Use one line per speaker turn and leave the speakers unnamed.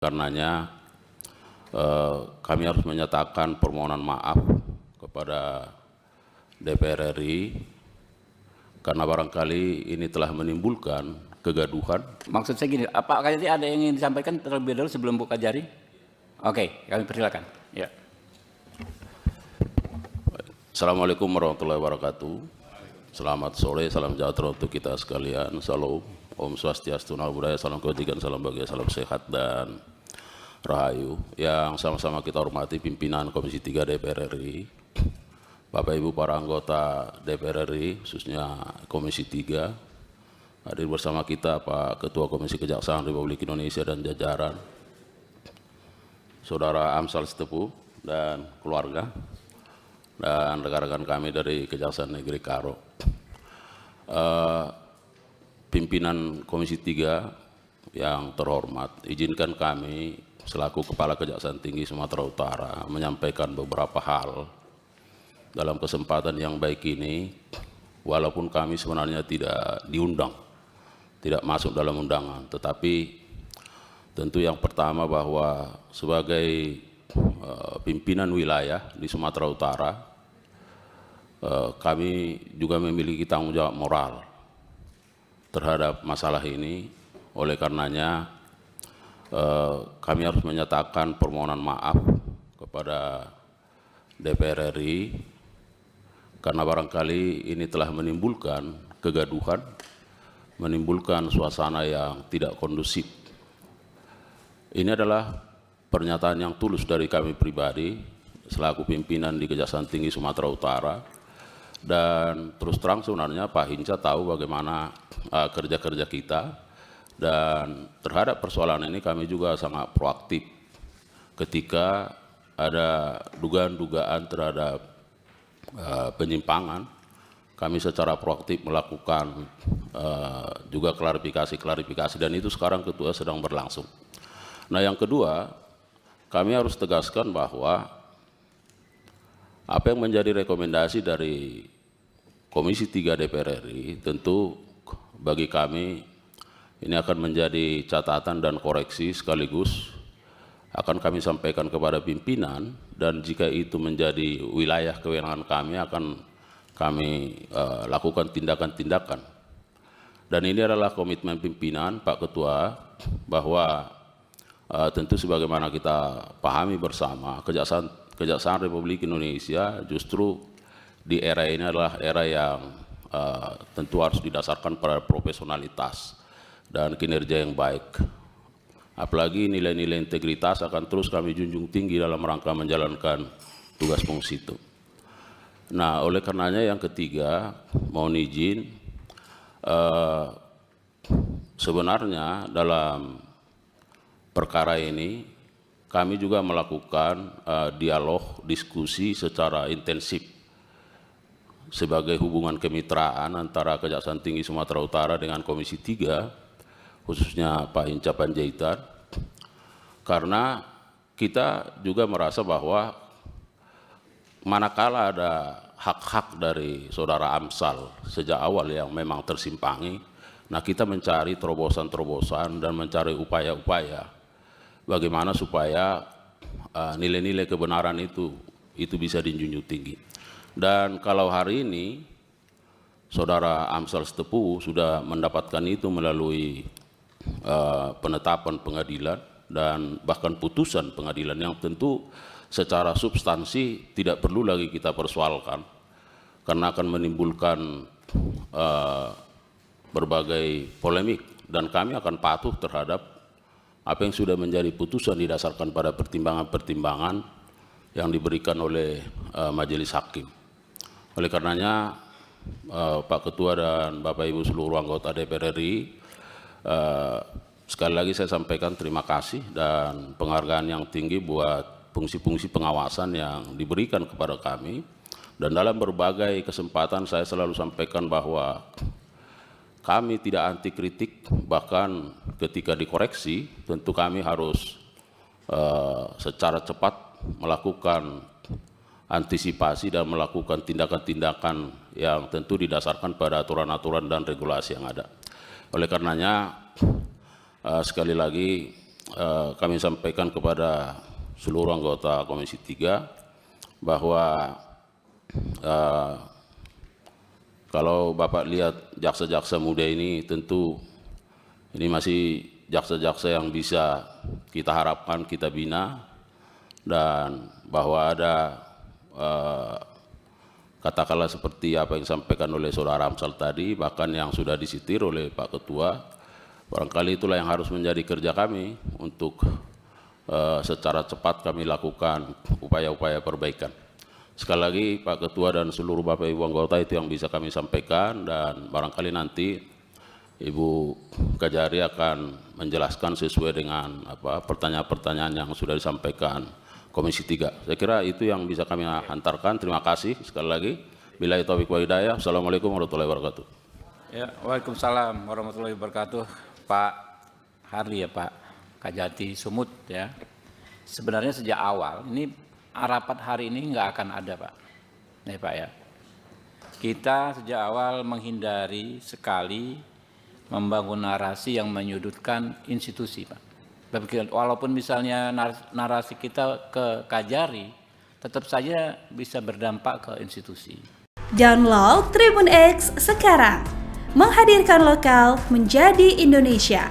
Karenanya kami harus menyatakan permohonan maaf kepada DPR RI karena barangkali ini telah menimbulkan kegaduhan.
Maksud saya gini, apakah nanti ada yang ingin disampaikan terlebih dahulu sebelum buka jari? Oke, kami persilakan. Ya.
Assalamualaikum warahmatullahi wabarakatuh. Selamat sore, salam sejahtera untuk kita sekalian. Salam, Om Swastiastu, Namo Buddhaya, salam kebajikan, salam bahagia, salam sehat dan rahayu. Yang sama-sama kita hormati pimpinan Komisi 3 DPR RI, Bapak Ibu para anggota DPR RI, khususnya Komisi 3, hadir bersama kita Pak Ketua Komisi Kejaksaan Republik Indonesia dan jajaran, Saudara Amsal Setepu dan keluarga, dan rekan-rekan kami dari Kejaksaan Negeri Karo. Pimpinan Komisi 3 yang terhormat, izinkan kami selaku Kepala Kejaksaan Tinggi Sumatera Utara menyampaikan beberapa hal dalam kesempatan yang baik ini, walaupun kami sebenarnya tidak diundang, tidak masuk dalam undangan, tetapi tentu yang pertama bahwa sebagai pimpinan wilayah di Sumatera Utara, kami juga memiliki tanggung jawab moral terhadap masalah ini. Oleh karenanya kami harus menyatakan permohonan maaf kepada DPR RI karena barangkali ini telah menimbulkan kegaduhan, menimbulkan suasana yang tidak kondusif. Ini adalah pernyataan yang tulus dari kami pribadi selaku pimpinan di Kejaksaan Tinggi Sumatera Utara, dan terus terang sebenarnya Pak Hinca tahu bagaimana kerja-kerja kita, dan terhadap persoalan ini kami juga sangat proaktif ketika ada dugaan-dugaan terhadap penyimpangan. Kami secara proaktif melakukan juga klarifikasi, dan itu sekarang Ketua sedang berlangsung. Nah, yang kedua, kami harus tegaskan bahwa apa yang menjadi rekomendasi dari Komisi 3 DPR RI tentu bagi kami ini akan menjadi catatan dan koreksi, sekaligus akan kami sampaikan kepada pimpinan, dan jika itu menjadi wilayah kewenangan kami akan kami lakukan tindakan-tindakan. Dan ini adalah komitmen pimpinan Pak Ketua bahwa tentu sebagaimana kita pahami bersama, Kejaksaan Republik Indonesia justru di era ini adalah era yang tentu harus didasarkan pada profesionalitas dan kinerja yang baik. Apalagi nilai-nilai integritas akan terus kami junjung tinggi dalam rangka menjalankan tugas fungsi itu. Nah, oleh karenanya yang ketiga, mohon izin, sebenarnya dalam perkara ini kami juga melakukan dialog, diskusi secara intensif sebagai hubungan kemitraan antara Kejaksaan Tinggi Sumatera Utara dengan Komisi 3, khususnya Pak Hinca Panjaitan, karena kita juga merasa bahwa manakala ada hak-hak dari Saudara Amsal sejak awal yang memang tersimpangi, nah kita mencari terobosan-terobosan dan mencari upaya-upaya bagaimana supaya nilai-nilai kebenaran itu bisa dijunjung tinggi. Dan kalau hari ini Saudara Amsal Setepu sudah mendapatkan itu melalui penetapan pengadilan dan bahkan putusan pengadilan yang tentu secara substansi tidak perlu lagi kita persoalkan karena akan menimbulkan berbagai polemik, dan kami akan patuh terhadap apa yang sudah menjadi putusan didasarkan pada pertimbangan-pertimbangan yang diberikan oleh majelis hakim. Oleh karenanya Pak Ketua dan Bapak Ibu seluruh anggota DPR RI, sekali lagi saya sampaikan terima kasih dan penghargaan yang tinggi buat fungsi-fungsi pengawasan yang diberikan kepada kami. Dan dalam berbagai kesempatan saya selalu sampaikan bahwa kami tidak anti kritik, bahkan ketika dikoreksi tentu kami harus secara cepat melakukan antisipasi dan melakukan tindakan-tindakan yang tentu didasarkan pada aturan-aturan dan regulasi yang ada. Oleh karenanya sekali lagi kami sampaikan kepada seluruh anggota Komisi 3 bahwa kalau Bapak lihat jaksa-jaksa muda ini, tentu ini masih jaksa-jaksa yang bisa kita harapkan, kita bina, dan bahwa ada katakanlah seperti apa yang disampaikan oleh Saudara Amsal tadi, bahkan yang sudah disitir oleh Pak Ketua, barangkali itulah yang harus menjadi kerja kami untuk secara cepat kami lakukan upaya-upaya perbaikan. Sekali lagi Pak Ketua dan seluruh Bapak Ibu anggota, itu yang bisa kami sampaikan, dan barangkali nanti Ibu Kajari akan menjelaskan sesuai dengan pertanyaan-pertanyaan yang sudah disampaikan Komisi 3. Saya kira itu yang bisa kami hantarkan. Terima kasih sekali lagi. Billahi taufiq wal hidayah. Assalamualaikum warahmatullahi wabarakatuh.
Ya, waalaikumsalam warahmatullahi wabarakatuh. Pak Harli ya Pak Kajati Sumut ya. Sebenarnya sejak awal ini rapat hari ini nggak akan ada Pak. Nih Pak ya. Kita sejak awal menghindari sekali membangun narasi yang menyudutkan institusi Pak. Walaupun misalnya narasi kita ke Kajari, tetap saja bisa berdampak ke institusi.
Download Tribun X sekarang, menghadirkan lokal menjadi Indonesia.